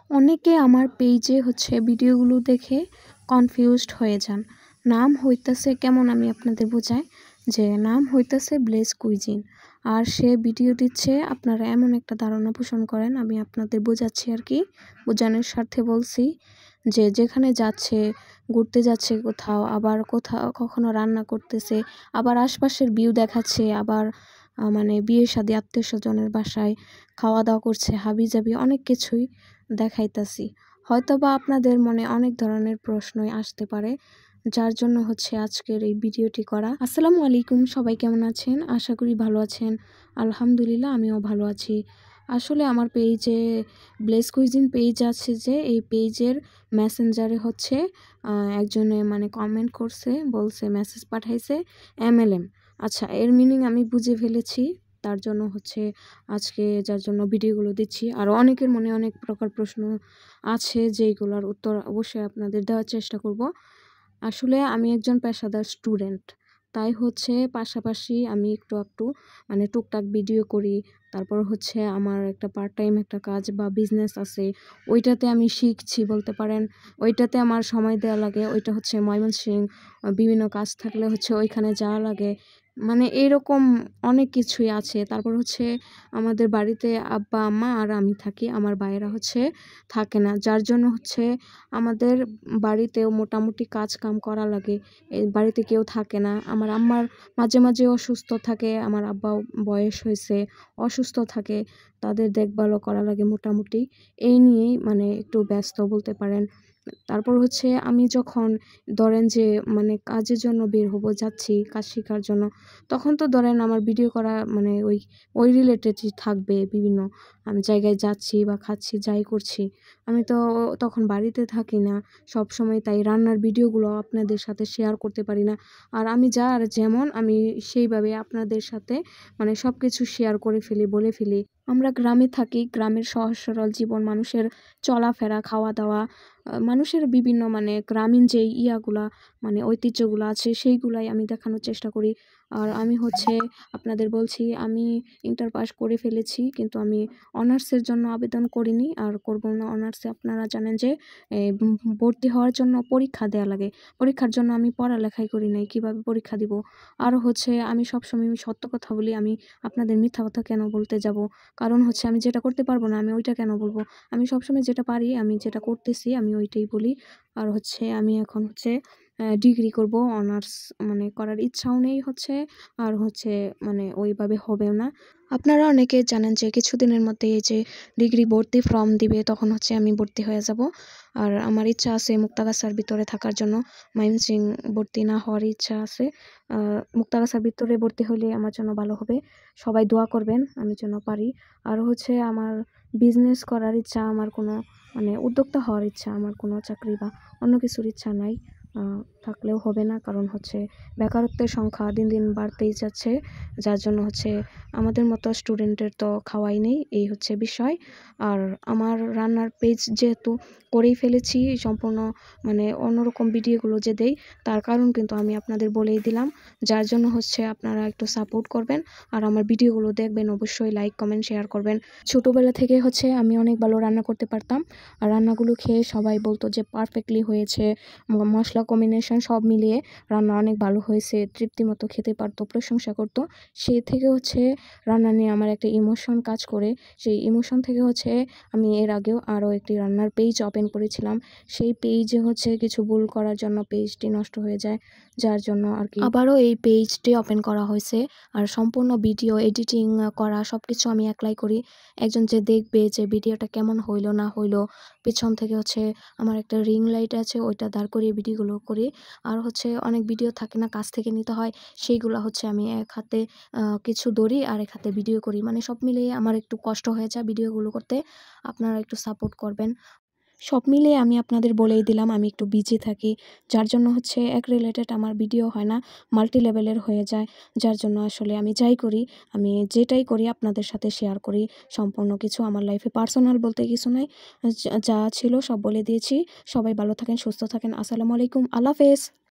অনেকে আমার পেজে ভিডিওগুলো দেখে কনফিউজড হয়ে যান। নাম হইতাছে কেমন আমি আপনাদের বোঝাই যে নাম হইতাছে ব্লেস কুইজিন, আর সে ভিডিও দিচ্ছে আপনারা এমন একটা ধারণা পোষণ করেন। আমি আপনাদের বোঝাচ্ছি আর কি, বোঝানোর স্বার্থে বলছি যে যেখানে যাচ্ছে, ঘুরতে যাচ্ছে কোথাও, আবার কোথাও কখনো রান্না করতেছে, আবার আশপাশের ভিউ দেখাচ্ছে, আবার মানে বিয়ে শাদী আত্মীয় স্বজনের বাসায় খাওয়া দাওয়া করছে, হাবিজাবি অনেক কিছুই দেখাইতাছি। হয়তোবা আপনাদের মনে অনেক ধরনের প্রশ্নই আসতে পারে, যার জন্য আজকের এই ভিডিওটি করা। আসসালামু আলাইকুম, সবাই কেমন আছেন? আশা করি ভালো আছেন। আলহামদুলিল্লাহ, আমিও ভালো আছি। আসলে আমার পেজে ব্লেস কুইজিন পেজ আছে, যে এই পেজের মেসেঞ্জারে একজনে মানে কমেন্ট করছে, বলছে মেসেজ পাঠাইছে MLM। আচ্ছা, এর মিনিং আমি বুঝে ফেলেছি, তার জন্য আজকে যার জন্য ভিডিওগুলো দিচ্ছি। আর অনেকের মনে অনেক প্রকার প্রশ্ন আছে, যেগুলোর উত্তর অবশ্যই আপনাদের দেওয়ার চেষ্টা করব। আসলে আমি একজন পেশাদার স্টুডেন্ট, তাই পাশাপাশি আমি একটু মানে টুকটাক ভিডিও করি। তারপর আমার একটা পার্ট টাইম একটা কাজ বা বিজনেস আছে, ওইটাতে আমি শিখছি বলতে পারেন। ওইটাতে আমার সময় দেওয়া লাগে, ওইটা ময়মনসিংহ। বিভিন্ন কাজ থাকলে ওইখানে যাওয়া লাগে, মানে এরকম অনেক কিছুই আছে। তারপর আমাদের বাড়িতে আব্বা আম্মা আর আমি থাকি, আমার ভাইয়েরা থাকে না, যার জন্য আমাদের বাড়িতেও মোটামুটি কাজ কাম করা লাগে। এই বাড়িতে কেউ থাকে না। আমার আম্মার মাঝে মাঝে অসুস্থ থাকে, আমার আব্বাও বয়স হয়েছে, অসুস্থ থাকে, তাদের দেখভালও করা লাগে মোটামুটি। এই নিয়েই মানে একটু ব্যস্ত বলতে পারেন। তারপর আমি যখন ধরেন যে মানে কাজের জন্য বের হব, যাচ্ছি কাজ শেখার জন্য, তখন তো ধরেন আমার ভিডিও করা মানে ওই রিলেটেডই থাকবে। বিভিন্ন আমি জায়গায় যাচ্ছি বা খাচ্ছি, যাই করছি, আমি তো তখন বাড়িতে থাকি না সব সময়, তাই রান্নার ভিডিওগুলো আপনাদের সাথে শেয়ার করতে পারি না। আর আমি যার যেমন আমি সেইভাবে আপনাদের সাথে মানে সব কিছু শেয়ার করে ফেলি, বলে ফেলি। আমরা গ্রামে থাকি, গ্রামের সহজ সরল জীবন, মানুষের চলাফেরা, খাওয়া দাওয়া, মানুষের বিভিন্ন মানে গ্রামীণ যেই ইয়াগুলা মানে ঐতিহ্যগুলো আছে, সেইগুলাই আমি দেখানোর চেষ্টা করি। আর আমি আপনাদের বলছি, আমি ইন্টার পাস করে ফেলেছি, কিন্তু আমি অনার্সের জন্য আবেদন করিনি, আর করব না অনার্সে। আপনারা জানেন যে ভর্তি হওয়ার জন্য পরীক্ষা দেওয়া লাগে, পরীক্ষার জন্য আমি পড়ালেখাই করি নাই, কিভাবে পরীক্ষা দিব? আর আমি সবসময় সত্য কথা বলি, আমি আপনাদের মিথ্যা কথা কেন বলতে যাব? কারণ আমি যেটা করতে পারবো না, আমি ওইটা কেন বলবো? আমি সবসময় যেটা পারি, আমি যেটা করতেছি, আমি ওইটাই বলি। আর আমি এখন ডিগ্রি করব, অনার্স মানে করার ইচ্ছাও নেই আর মানে ওইভাবে হবেও না। আপনারা অনেকে জানেন যে কিছুদিনের মধ্যে এই যে ডিগ্রি ভর্তি ফর্ম দিবে, তখন আমি ভর্তি হয়ে যাব। আর আমার ইচ্ছা আছে মুক্তাগাছার ভিতরে থাকার জন্য, ময়মনসিংহ ভর্তি না হওয়ার ইচ্ছা আছে। মুক্তাগাছার ভিতরে ভর্তি হলে আমার জন্য ভালো হবে, সবাই দোয়া করবেন আমি যেন পারি। আর আমার বিজনেস করার ইচ্ছা, আমার কোনো মানে উদ্যোক্তা হওয়ার ইচ্ছা, আমার কোনো চাকরি বা অন্য কিছুর ইচ্ছা নাই। থাকলেও হবে না, কারণ বেকারত্বের সংখ্যা দিন দিন বাড়তেই যাচ্ছে, যার জন্য আমাদের মতো স্টুডেন্টের তো খাওয়াই নেই, এই বিষয়। আর আমার রান্নার পেজ যেহেতু করেই ফেলেছি সম্পূর্ণ, মানে অন্যরকম ভিডিওগুলো যে দেই, তার কারণ কিন্তু আমি আপনাদের বলেই দিলাম, যার জন্য আপনারা একটু সাপোর্ট করবেন আর আমার ভিডিওগুলো দেখবেন, অবশ্যই লাইক কমেন্ট শেয়ার করবেন। ছোটোবেলা থেকে আমি অনেক ভালো রান্না করতে পারতাম, আর রান্নাগুলো খেয়ে সবাই বলতো যে পারফেক্টলি হয়েছে, মশলা কম্বিনেশন সব মিলিয়ে রান্না অনেক ভালো হয়েছে, তৃপ্তিমতো খেতে পারতো, প্রশংসা করতো। সেই থেকে রান্না নিয়ে আমার একটা ইমোশন কাজ করে। সেই ইমোশন থেকে আমি এর আগেও আরও একটি রান্নার পেজ ওপেন করেছিলাম। সেই পেজে কিছু ভুল করার জন্য পেজটি নষ্ট হয়ে যায়, যার জন্য আর কি আবারও এই পেজটি ওপেন করা হয়েছে। আর সম্পূর্ণ ভিডিও এডিটিং করা সব কিছু আমি একলাই করি। একজন যে দেখবে যে ভিডিওটা কেমন হইলো না হইলো, পেছন থেকে আমার একটা রিং লাইট আছে, ওইটা দাঁড় করিয়ে ভিডিওগুলো করি। আর অনেক ভিডিও থাকে না, কাছ থেকে নিতে হয়, সেইগুলো আমি এক হাতে কিছু ধরি আর এক হাতে ভিডিও করি, মানে সব মিলিয়ে আমার একটু কষ্ট হয়ে যায় ভিডিওগুলো করতে। আপনারা একটু সাপোর্ট করবেন। সব মিলিয়ে আমি আপনাদের বলেই দিলাম, আমি একটু বিজি থাকি, যার জন্য এক রিলেটেড আমার ভিডিও হয় না, মাল্টি লেভেলের হয়ে যায়। যার জন্য আসলে আমি যাই করি, আমি যেটাই করি আপনাদের সাথে শেয়ার করি। সম্পূর্ণ কিছু আমার লাইফে পার্সোনাল বলতে কিছু নাই, যা ছিল সব বলে দিয়েছি। সবাই ভালো থাকেন, সুস্থ থাকেন। আসসালামু আলাইকুম, আল্লাহ হাফেজ।